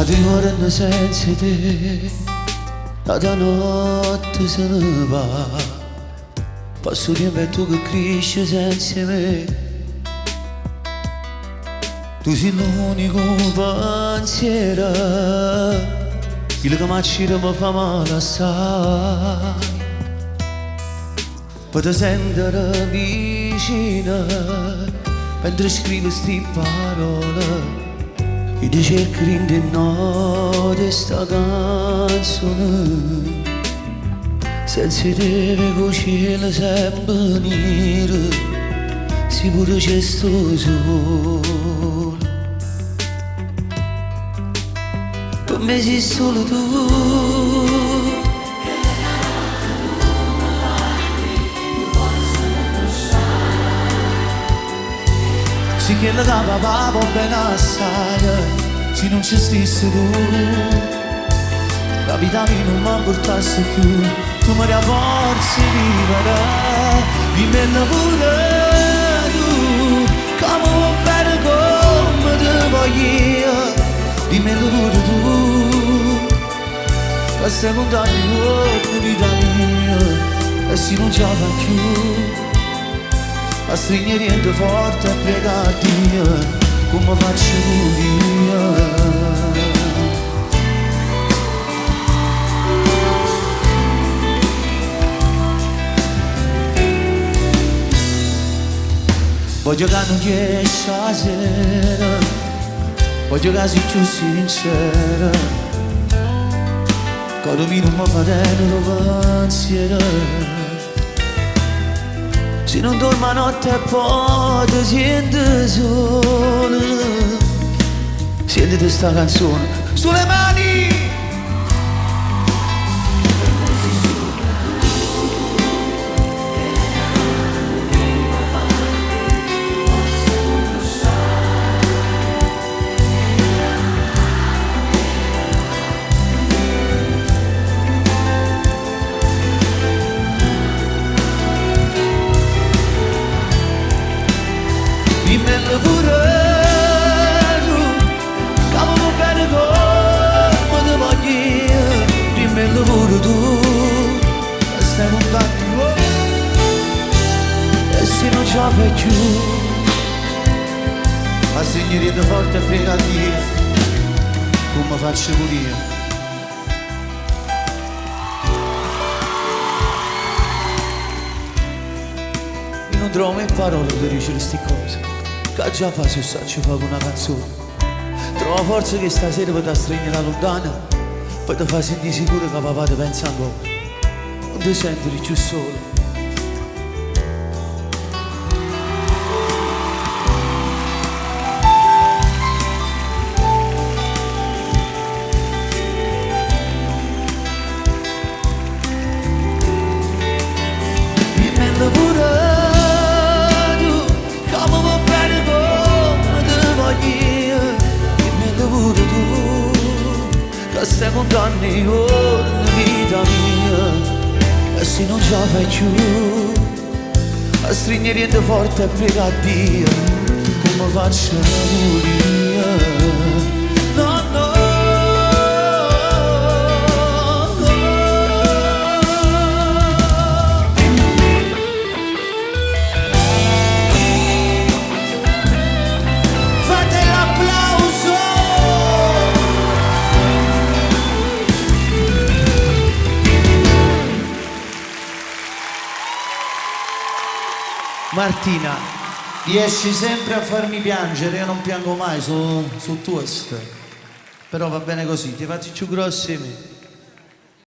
giorno senza te, la notte se ne va. Passo tempo e tu che cresci senza me. Tu sei l'unico pensiero, quello che mi accira mi fa male assai. Per te sentire vicina, mentre scrivo sti parole, io ti cerco in notte sta canzone. Senza te vedo cielo sempre nero, si pure c'è sto sole. Per me sei solo tu. Sì che la capa va bene assai, se non ci stessi tu. La vita mia non mi portasse più, tu mi dai forza di vivere, dimmelo pure tu, come va bene come te voglio io, dimmelo pure tu, che stai lontano di vita mia, e se non ce la fai più, a stringere niente forte e pregare a Dio, come faccio io. Voglio che non riesci a sera, voglio che sei più sincera, che mi non mi fa tenere pensiero. Se non dormo a notte e poi ti sento solo, sentite sta canzone sulle mani. Dimmelo pure tu, che va bene come te voglio io. Dimmelo pure tu, che stai lontano e se non ce la fai più, ma segnerete forte e prega a Dio, come faccio pure io. Io non trovo mai parole per dire queste cose, che già fa se saccio fa con una canzone. Trovo forza che stasera per te stringere lontana, per te far sentire sicuro che papà ti pensa ancora, non ti senti più solo. Dimmelo pure tu, come va bene come te voglio io. Dimmelo pure tu, che stai contando i giorni vita mia, e se non ce la fai più, a stringere niente forte e prega a Dio, come faccio pure io. No, no. Martina, riesci sempre a farmi piangere, io non piango mai su toast, però va bene così, ti faccio più grossi me.